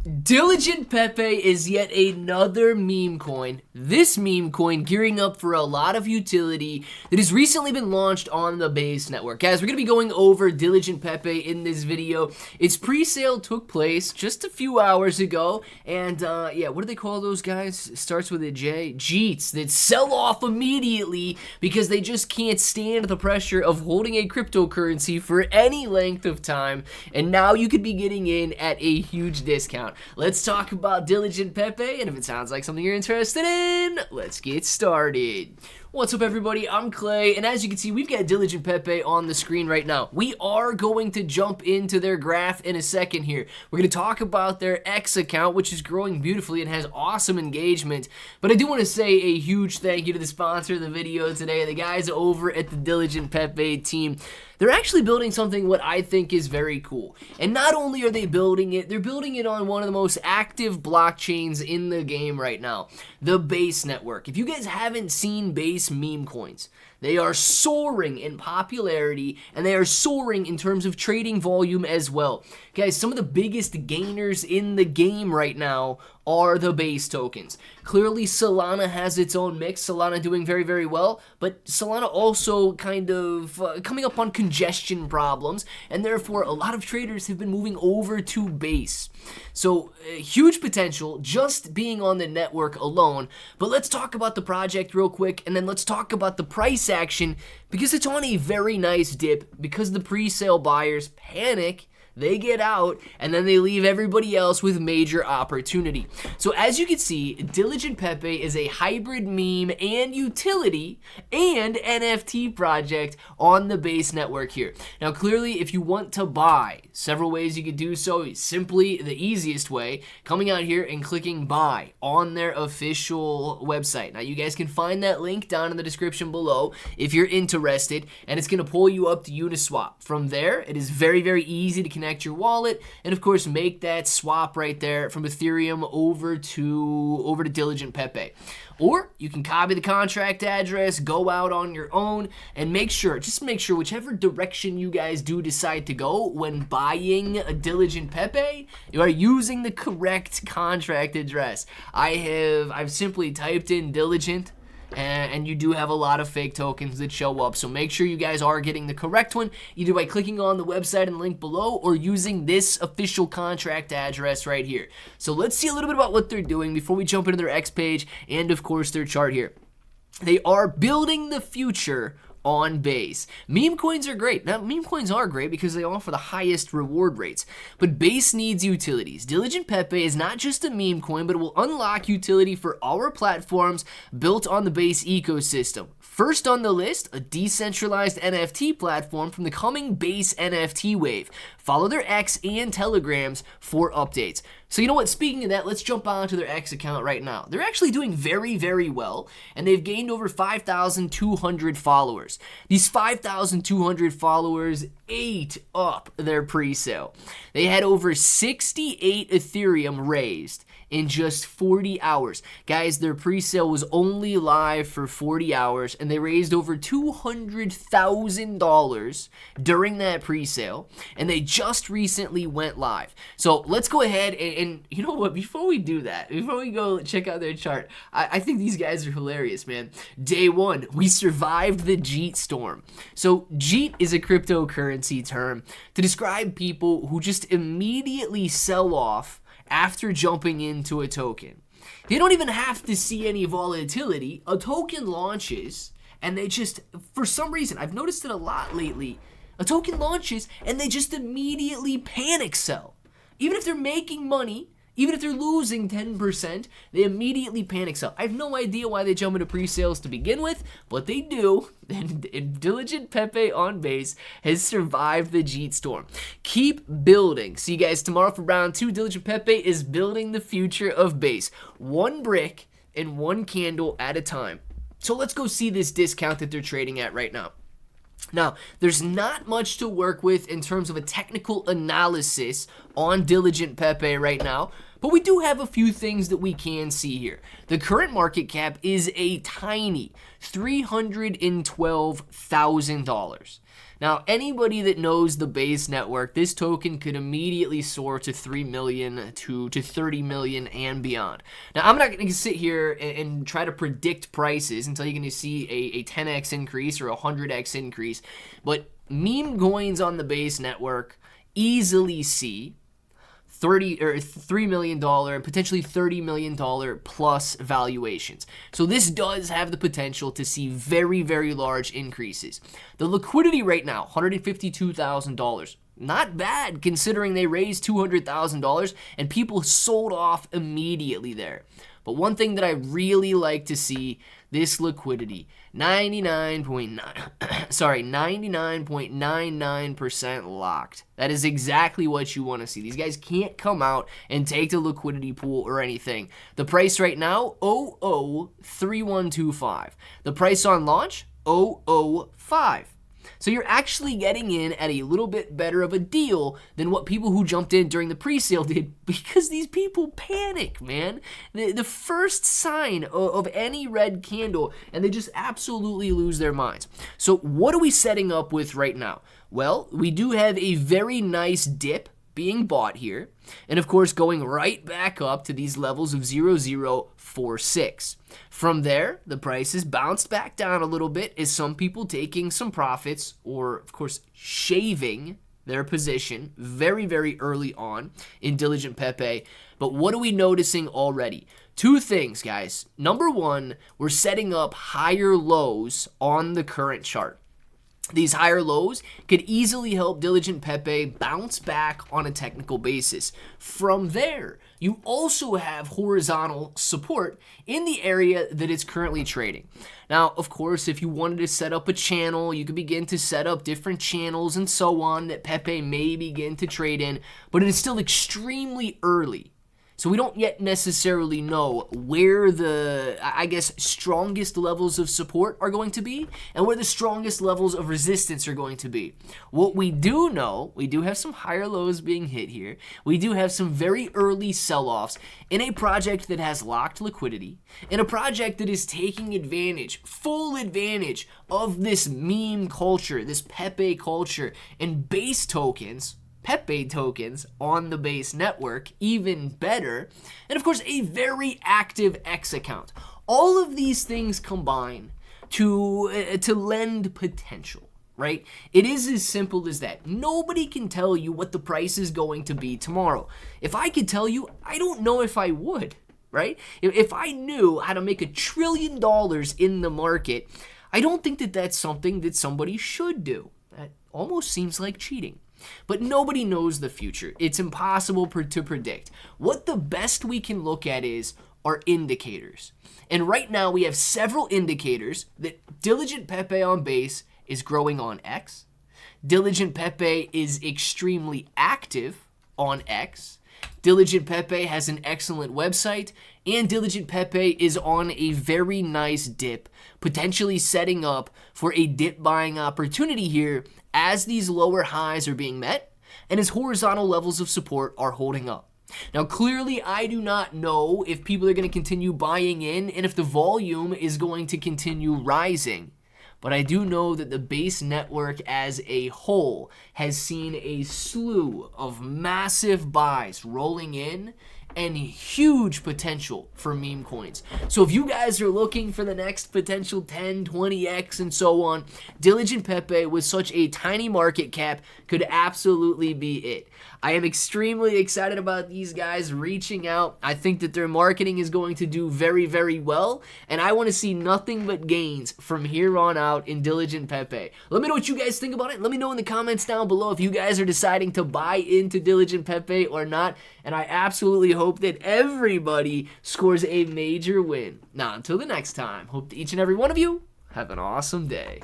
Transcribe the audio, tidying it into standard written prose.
Diligent Pepe is yet another meme coin. This meme coin gearing up for a lot of utility that has recently been launched on the Base network. Guys, we're going to be going over Diligent Pepe in this video. Its pre-sale took place just a few hours ago, and yeah, what do they call those guys? It starts with a J. Jeets that sell off immediately because they just can't stand the pressure of holding a cryptocurrency for any length of time, and now you could be getting in at a huge discount. Let's talk about Diligent Pepe, and if it sounds like something you're interested in, let's get started. What's up, everybody? I'm Clay, and as you can see, we've got Diligent Pepe on the screen right now. We are going to jump into their graph in a second here. We're going to talk about their X account, which is growing beautifully and has awesome engagement. But I do want to say a huge thank you to the sponsor of the video today, the guys over at the Diligent Pepe team. They're actually building something what I think is very cool. And not only are they building it, they're building it on one of the most active blockchains in the game right now, the Base network. If you guys haven't seen Base meme coins, they are soaring in popularity, and they are soaring in terms of trading volume as well. Guys, some of the biggest gainers in the game right now are the Base tokens. Clearly, Solana has its own mix. Solana doing very, very well, but Solana also kind of coming up on congestion problems, and therefore a lot of traders have been moving over to Base. So, huge potential just being on the network alone. But let's talk about the project real quick, and then let's talk about the price action, because it's on a very nice dip, because the pre-sale buyers panic. They get out, and then they leave everybody else with major opportunity. So as you can see, Diligent Pepe is a hybrid meme and utility and NFT project on the Base network here. Now clearly, if you want to buy, several ways you could do so. Simply the easiest way, coming out here and clicking buy on their official website. Now you guys can find that link down in the description below if you're interested, and it's going to pull you up to Uniswap. From there, it is very, very easy to connect your wallet, and of course make that swap right there from Ethereum over to Diligent Pepe. Or you can copy the contract address, go out on your own, and just make sure whichever direction you guys do decide to go when buying a Diligent Pepe, you are using the correct contract address. I've simply typed in Diligent, and you do have a lot of fake tokens that show up, so make sure you guys are getting the correct one, either by clicking on the website and the link below or using this official contract address right here. So let's see a little bit about what they're doing before we jump into their X page and of course their chart here. They are building the future on Base. Meme coins are great. Now, meme coins are great because they offer the highest reward rates, but Base needs utilities. Diligent Pepe is not just a meme coin, but it will unlock utility for our platforms built on the Base ecosystem. First on the list, a decentralized NFT platform from the coming Base NFT wave. Follow their X and Telegrams for updates. So you know what, speaking of that, let's jump onto their X account right now. They're actually doing very, very well, and they've gained over 5,200 followers. These 5,200 followers ate up their pre-sale. They had over 68 Ethereum raised in just 40 hours. Guys, their pre-sale was only live for 40 hours, and they raised over $200,000 during that pre-sale, and they just recently went live. So let's go ahead and you know what, before we do that, before we go check out their chart, I think these guys are hilarious, man. Day one, we survived the Jeet storm. So Jeet is a cryptocurrency term to describe people who just immediately sell off after jumping into a token. They don't even have to see any volatility. A token launches, and they just, for some reason, I've noticed it a lot lately, a token launches, and they just immediately panic sell. Even if they're making money, even if they're losing 10%, they immediately panic sell. I have no idea why they jump into pre-sales to begin with, but they do. And Diligent Pepe on Base has survived the Jeet storm. Keep building. See you guys tomorrow for round 2. Diligent Pepe is building the future of Base. One brick and one candle at a time. So let's go see this discount that they're trading at right now. Now, there's not much to work with in terms of a technical analysis on Diligent Pepe right now. But we do have a few things that we can see here. The current market cap is a tiny $312,000. Now, anybody that knows the base network, this token could immediately soar to 3 million to 30 million and beyond. Now, I'm not going to sit here and try to predict prices until you're going to see a 10x increase or a 100x increase, but meme coins on the base network easily see $3 million and potentially $30 million plus valuations. So this does have the potential to see very, very large increases. The liquidity right now, $152,000. Not bad considering they raised $200,000 and people sold off immediately there. But one thing that I really like to see, this liquidity, 99.99% locked. That is exactly what you want to see. These guys can't come out and take the liquidity pool or anything. The price right now, 003125. The price on launch, 005. So you're actually getting in at a little bit better of a deal than what people who jumped in during the pre-sale did, because these people panic, man. The first sign of any red candle, and they just absolutely lose their minds. So what are we setting up with right now? Well, we do have a very nice dip being bought here, and of course going right back up to these levels of 0046. From there, the price has bounced back down a little bit as some people taking some profits or, of course, shaving their position very, very early on in Diligent Pepe. But what are we noticing already? Two things, guys. Number one, we're setting up higher lows on the current chart. These higher lows could easily help Diligent Pepe bounce back on a technical basis. From there, you also have horizontal support in the area that it's currently trading. Now, of course, if you wanted to set up a channel, you could begin to set up different channels and so on that Pepe may begin to trade in, but it is still extremely early. So we don't yet necessarily know where the, I guess, strongest levels of support are going to be and where the strongest levels of resistance are going to be. What we do know, we do have some higher lows being hit here. We do have some very early sell-offs in a project that has locked liquidity, in a project that is taking advantage, full advantage of this meme culture, this Pepe culture, and base tokens, Pepe tokens on the base network, even better, and of course a very active X account. All of these things combine to lend potential, right? It is as simple as that. Nobody can tell you what the price is going to be tomorrow. If I could tell you, I don't know if I would, right? If I knew how to make $1 trillion in the market, I don't think that that's something that somebody should do. That almost seems like cheating. But nobody knows the future. It's impossible to predict. What the best we can look at are indicators. And right now we have several indicators that Diligent Pepe on base is growing on X. Diligent Pepe is extremely active on X. Diligent Pepe has an excellent website, and Diligent Pepe is on a very nice dip, potentially setting up for a dip buying opportunity here as these lower highs are being met and as horizontal levels of support are holding up. Now, clearly, I do not know if people are going to continue buying in and if the volume is going to continue rising. But I do know that the base network as a whole has seen a slew of massive buys rolling in and huge potential for meme coins. So if you guys are looking for the next potential 10, 20x and so on, Diligent Pepe with such a tiny market cap could absolutely be it. I am extremely excited about these guys reaching out. I think that their marketing is going to do very, very well, and I want to see nothing but gains from here on out in Diligent Pepe. Let me know what you guys think about it. Let me know in the comments down below if you guys are deciding to buy into Diligent Pepe or not, and I absolutely hope that everybody scores a major win. Now, until the next time, hope that each and every one of you have an awesome day.